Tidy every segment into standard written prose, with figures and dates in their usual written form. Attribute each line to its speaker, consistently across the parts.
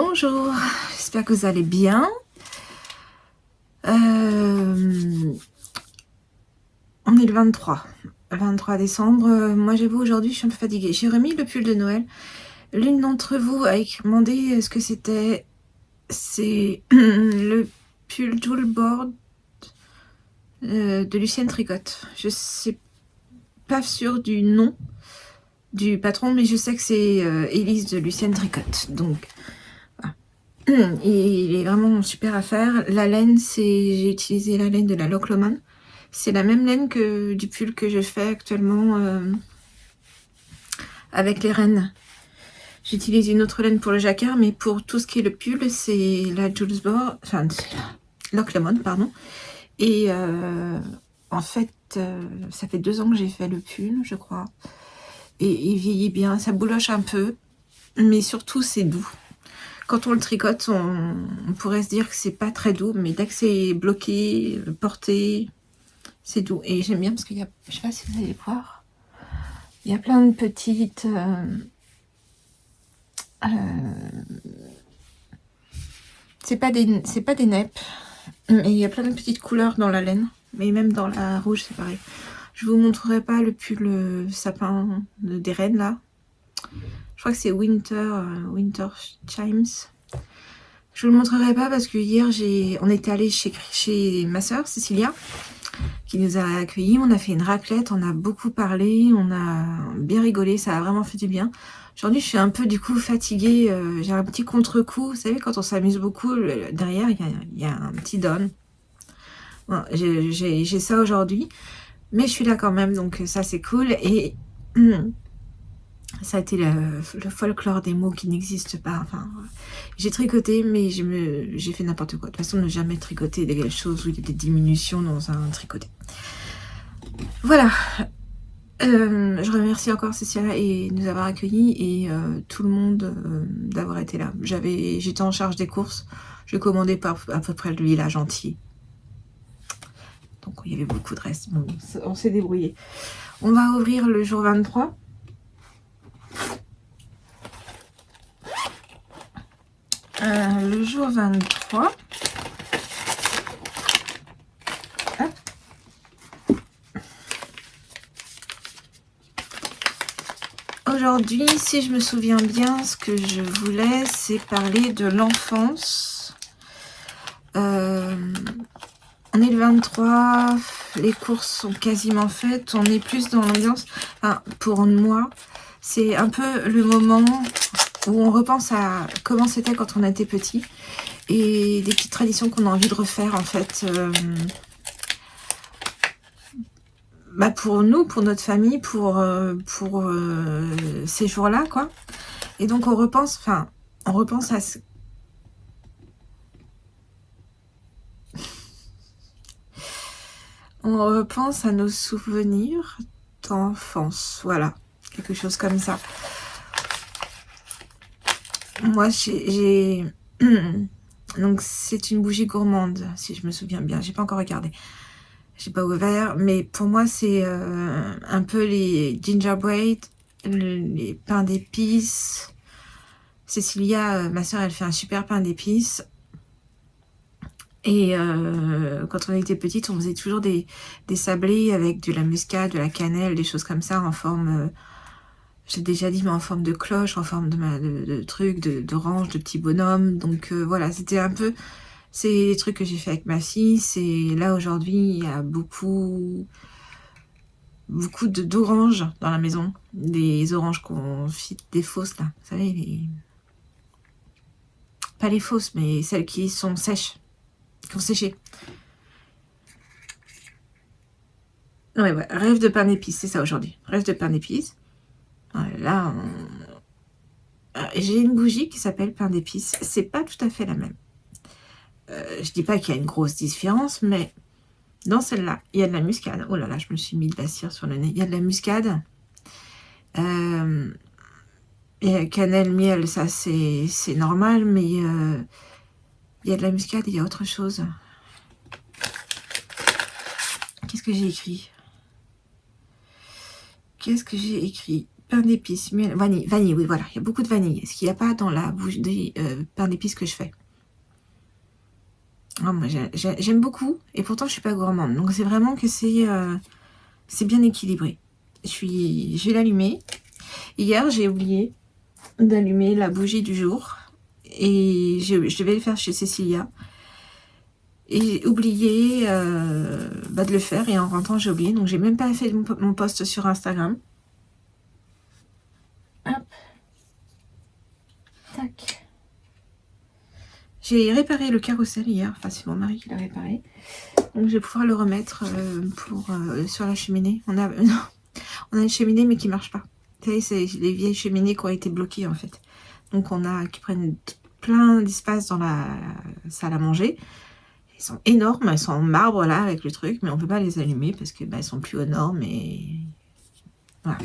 Speaker 1: Bonjour, j'espère que vous allez bien. On est le 23 décembre. Moi j'avoue aujourd'hui je suis un peu fatiguée. J'ai remis le pull de Noël. L'une d'entre vous a demandé ce que c'était. C'est le pull Joule Board de Lucienne Tricotte. Je sais pas sûre du nom du patron, mais je sais que c'est Élise de Lucienne Tricotte. Donc et il est vraiment super à faire. La laine, j'ai utilisé la laine de la Lockloman. C'est la même laine que du pull que je fais actuellement avec les rennes. J'utilise une autre laine pour le jacquard, mais pour tout ce qui est le pull, c'est la Jules Board, enfin Lockloman, pardon. Et en fait, ça fait 2 ans que j'ai fait le pull, je crois. Et il vieillit bien, ça bouloche un peu, mais surtout c'est doux. Quand on le tricote, on pourrait se dire que c'est pas très doux, mais dès que c'est bloqué, porté, c'est doux. Et j'aime bien parce qu'il y a, je sais pas si vous allez voir, il y a plein de petites... c'est pas des neppes, mais il y a plein de petites couleurs dans la laine. Mais même dans la rouge, c'est pareil. Je vous montrerai pas le pull sapin des rennes, là. Je crois que c'est Winter Chimes. Je vous le montrerai pas parce que hier, on était allé chez ma soeur, Cécilia, qui nous a accueillis. On a fait une raclette, on a beaucoup parlé, on a bien rigolé, ça a vraiment fait du bien. Aujourd'hui, je suis un peu du coup fatiguée, j'ai un petit contre-coup. Vous savez, quand on s'amuse beaucoup, derrière, il y a un petit down. Bon, j'ai ça aujourd'hui, mais je suis là quand même, donc ça c'est cool. Et ça a été le folklore des mots qui n'existent pas. Enfin, j'ai tricoté, mais j'ai fait n'importe quoi. De toute façon, ne jamais tricoter des choses où il y a des diminutions dans un tricoté. Voilà. Je remercie encore Cécilia et nous avoir accueillis et tout le monde d'avoir été là. J'étais en charge des courses. Je commandais à peu près le village entier. Donc il y avait beaucoup de reste. Bon, on s'est débrouillé. On va ouvrir le jour 23. Le jour 23. Hop. Aujourd'hui, si je me souviens bien, ce que je voulais, c'est parler de l'enfance. On est le 23, les courses sont quasiment faites, on est plus dans l'ambiance. Enfin, pour moi, c'est un peu le moment où on repense à comment c'était quand on était petit et des petites traditions qu'on a envie de refaire en fait. Pour nous, pour notre famille, pour ces jours-là, quoi. Et donc on repense à ce... On repense à nos souvenirs d'enfance, voilà, quelque chose comme ça. Moi, donc c'est une bougie gourmande, si je me souviens bien. J'ai pas encore regardé, j'ai pas ouvert, mais pour moi c'est un peu les gingerbread, les pains d'épices. Cécilia, ma soeur, elle fait un super pain d'épices. Et quand on était petite, on faisait toujours des sablés avec de la muscade, de la cannelle, des choses comme ça en forme, j'ai déjà dit, mais en forme de cloche, en forme de trucs, d'orange, de petits bonhommes. Donc voilà, c'était un peu, c'est les trucs que j'ai fait avec ma fille. C'est là aujourd'hui, il y a beaucoup d'oranges dans la maison, des oranges qu'on fit, des fausses là, vous savez, pas les fausses, mais celles qui sont sèches. Qui ont séché. Ouais, rêve de pain d'épices, c'est ça aujourd'hui. Rêve de pain d'épices. Là, j'ai une bougie qui s'appelle pain d'épices. C'est pas tout à fait la même. Je dis pas qu'il y a une grosse différence, mais dans celle-là, il y a de la muscade. Oh là là, je me suis mis de la cire sur le nez. Il y a de la muscade. Et cannelle, miel, ça c'est normal, mais il y a de la muscade et il y a autre chose. Qu'est-ce que j'ai écrit? pain d'épices, vanille, vanille, oui, voilà. Il y a beaucoup de vanille. Ce qu'il n'y a pas dans la bougie pain d'épices que je fais. Oh, moi, j'aime beaucoup, et pourtant, je suis pas gourmande. Donc, c'est vraiment que c'est bien équilibré. Je vais l'allumer. Hier, j'ai oublié d'allumer la bougie du jour. Et je devais le faire chez Cécilia. Et j'ai oublié de le faire. Et en rentrant, j'ai oublié. Donc, j'ai même pas fait mon post sur Instagram. Hop. Tac. J'ai réparé le carrousel hier. Enfin, c'est mon mari qui l'a réparé. Donc, je vais pouvoir le remettre sur la cheminée. On a une cheminée, mais qui marche pas. Vous savez, c'est les vieilles cheminées qui ont été bloquées, en fait. Donc, qui prennent plein d'espace dans la salle à manger. Elles sont énormes, elles sont en marbre, là, avec le truc, mais on peut pas les allumer parce que elles sont plus aux normes, et voilà.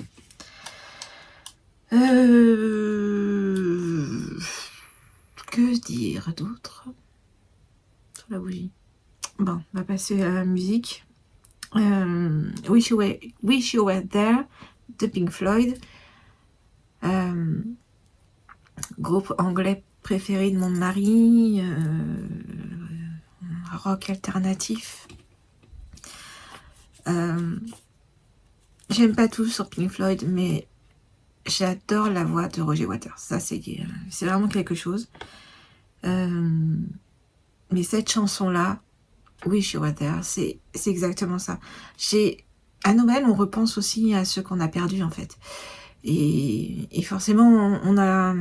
Speaker 1: Que dire d'autre sur la bougie? Bon, on va passer à la musique. Wish You Were There de Pink Floyd. Groupe anglais préféré de mon mari. Rock alternatif. J'aime pas tout sur Pink Floyd, mais j'adore la voix de Roger Waters. Ça, c'est vraiment quelque chose. Mais cette chanson-là, Wish You Were There, c'est exactement ça. À Noël, on repense aussi à ceux qu'on a perdus, en fait. Et forcément, on a...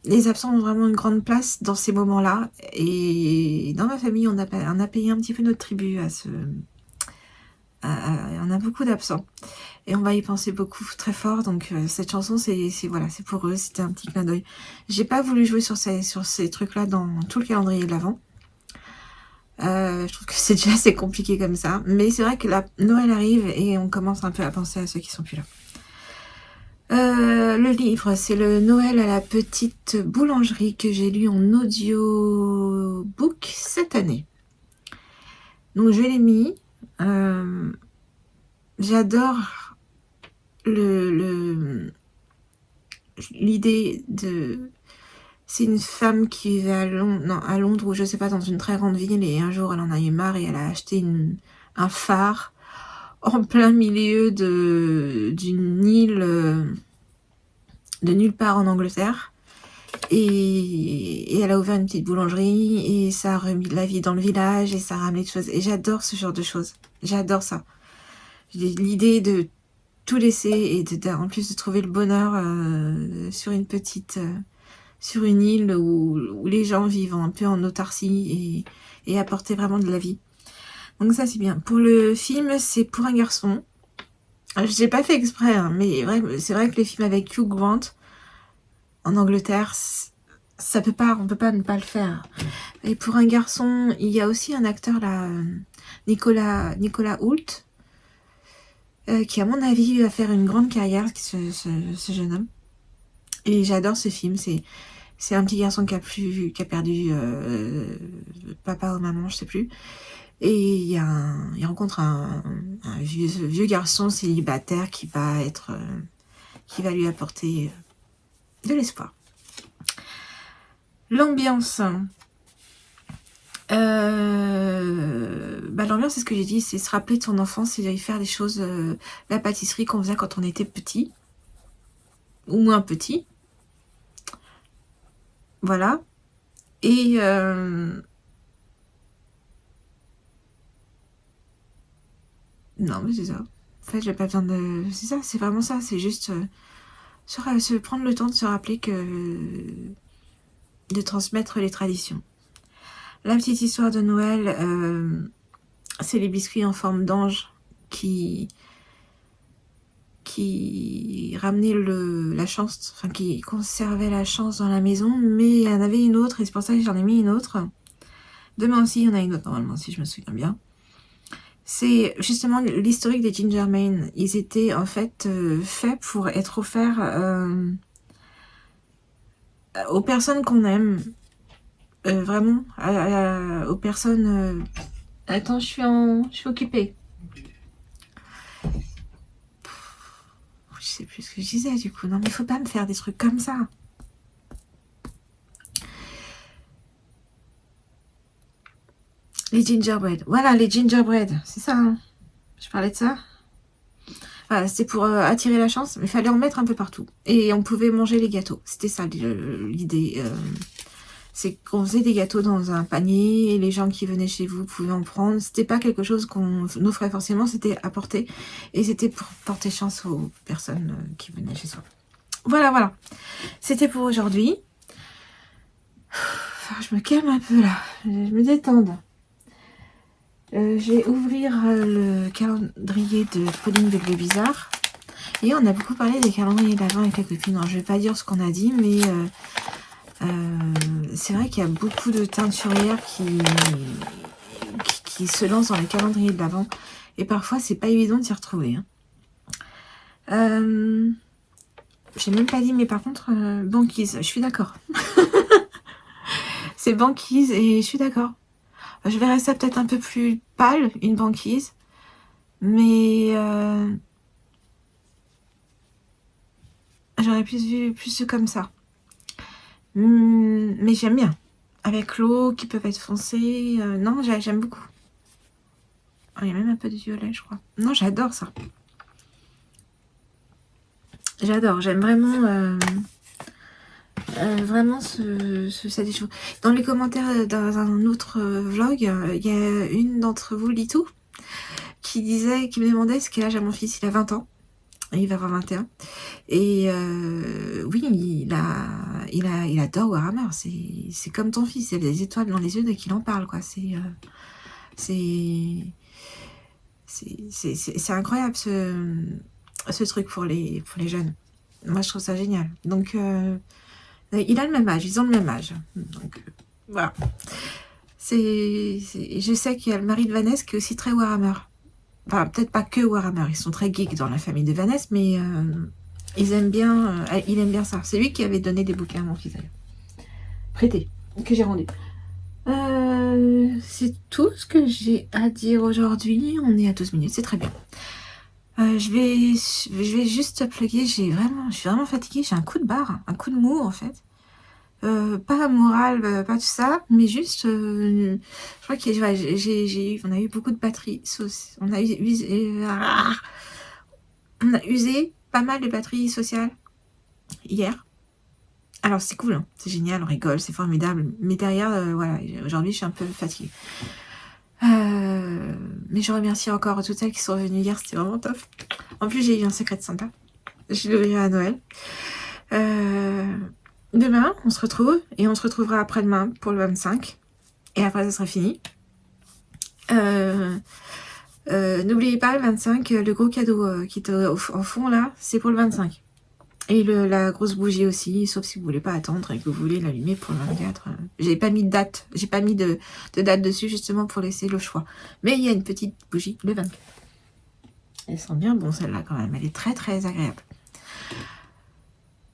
Speaker 1: Les absents ont vraiment une grande place dans ces moments-là. Et dans ma famille, on a payé un petit peu notre tribut à on a beaucoup d'absents. Et on va y penser beaucoup, très fort. Donc cette chanson, c'est pour eux. C'était un petit clin d'œil. J'ai pas voulu jouer sur ces trucs-là dans tout le calendrier de l'Avent. Je trouve que c'est déjà assez compliqué comme ça. Mais c'est vrai que Noël arrive et on commence un peu à penser à ceux qui sont plus là. Le livre, c'est le Noël à la petite boulangerie que j'ai lu en audiobook cette année. Donc je l'ai mis. J'adore l'idée de... C'est une femme qui vivait à Londres, ou je sais pas, dans une très grande ville, et un jour elle en a eu marre et elle a acheté un phare en plein milieu d'une île de nulle part en Angleterre, et elle a ouvert une petite boulangerie, et ça a remis de la vie dans le village, et ça a ramené des choses, et j'adore ce genre de choses, j'adore ça, l'idée de tout laisser, et en plus de trouver le bonheur sur une île où les gens vivent un peu en autarcie, et apporter vraiment de la vie. Donc ça, c'est bien. Pour le film, c'est pour un garçon. Je n'ai pas fait exprès, hein, mais c'est vrai que les films avec Hugh Grant en Angleterre, on peut pas ne pas le faire. Et pour un garçon, il y a aussi un acteur là, Nicolas Hoult, qui à mon avis va faire une grande carrière, ce jeune homme. Et j'adore ce film. C'est un petit garçon qui a perdu papa ou maman, je sais plus. Et il rencontre un vieux garçon célibataire qui va lui apporter de l'espoir. L'ambiance. L'ambiance, c'est ce que j'ai dit, c'est se rappeler de son enfance, c'est faire des choses, la pâtisserie qu'on faisait quand on était petit, ou moins petit. Voilà. Et non, mais c'est ça. En fait, j'ai pas besoin de... C'est ça, c'est vraiment ça. C'est juste se prendre le temps de se rappeler de transmettre les traditions. La petite histoire de Noël, c'est les biscuits en forme d'ange qui ramenaient la chance, enfin qui conservaient la chance dans la maison, mais il y en avait une autre, et c'est pour ça que j'en ai mis une autre. Demain aussi, il y en a une autre normalement, si je me souviens bien. C'est justement l'historique des Gingermain. Ils étaient en fait faits pour être offerts aux personnes qu'on aime. Vraiment, aux personnes... Attends, je suis occupée. sais plus ce que je disais du coup. Non, mais il faut pas me faire des trucs comme ça. Les gingerbread. Voilà, les gingerbread. C'est ça, hein. Je parlais de ça. Voilà, c'était pour attirer la chance, mais il fallait en mettre un peu partout. Et on pouvait manger les gâteaux. C'était ça l'idée. C'est qu'on faisait des gâteaux dans un panier et les gens qui venaient chez vous pouvaient en prendre. C'était pas quelque chose qu'on offrait forcément, c'était apporté. Et c'était pour porter chance aux personnes qui venaient chez soi. Voilà, voilà. C'était pour aujourd'hui. Je me calme un peu là. Je me détende. Je vais ouvrir le calendrier de Pauline Belle Bizarre. Et on a beaucoup parlé des calendriers d'avant avec la copine. Alors, je vais pas dire ce qu'on a dit, mais c'est vrai qu'il y a beaucoup de teinturières qui se lancent dans les calendriers de l'avant. Et parfois, c'est pas évident de s'y retrouver. Hein. J'ai même pas dit, mais par contre, banquise, je suis d'accord. C'est banquise et je suis d'accord. Je verrais ça peut-être un peu plus pâle, une banquise. Mais j'aurais plus vu comme ça. Mais j'aime bien. Avec l'eau qui peuvent être foncées. Non, j'aime beaucoup. Oh, il y a même un peu de violet, je crois. Non, j'adore ça. J'adore. J'aime vraiment... vraiment cette chose. Dans les commentaires dans un autre vlog, il y a une d'entre vous, Litou, qui me demandait ce quel âge a mon fils. Il a 20 ans. Il va avoir 21. Et oui, il adore Warhammer. C'est comme ton fils. Il a des étoiles dans les yeux dès qu'il en parle, quoi. C'est incroyable ce truc pour les jeunes. Moi, je trouve ça génial. Donc, il a le même âge. Ils ont le même âge. Donc, voilà. Je sais qu'il y a le mari de Vanessa qui est aussi très Warhammer. Enfin, peut-être pas que Warhammer. Ils sont très geeks dans la famille de Vanessa, mais il aime bien ça. C'est lui qui avait donné des bouquins à mon fils, d'ailleurs. Prêté, que j'ai rendu. C'est tout ce que j'ai à dire aujourd'hui. On est à 12 minutes, c'est très bien. Je vais juste plugger. Je suis vraiment fatiguée. J'ai un coup de barre, un coup de mou en fait. Pas moral, pas tout ça, mais juste, je crois on a eu beaucoup de batteries. On a usé pas mal de batteries sociales hier. Alors c'est cool, hein, c'est génial, on rigole, c'est formidable. Mais derrière, voilà, aujourd'hui je suis un peu fatiguée. Mais je remercie encore toutes celles qui sont venues hier, c'était vraiment top. En plus j'ai eu un secret de Santa. Je l'ouvrirai à Noël. Demain, on se retrouve, et on se retrouvera après-demain pour le 25. Et après, ça sera fini. N'oubliez pas, le 25, le gros cadeau qui est en fond, là, c'est pour le 25. Et la grosse bougie aussi, sauf si vous voulez pas attendre et que vous voulez l'allumer pour le 24. J'ai pas mis de date, j'ai pas mis de date dessus, justement, pour laisser le choix. Mais il y a une petite bougie, le 24. Elle sent bien bon, celle-là, quand même. Elle est très, très agréable.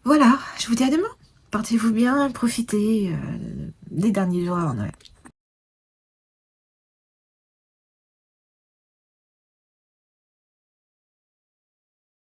Speaker 1: Voilà, je vous dis à demain. Portez-vous bien, profitez des derniers jours avant Noël.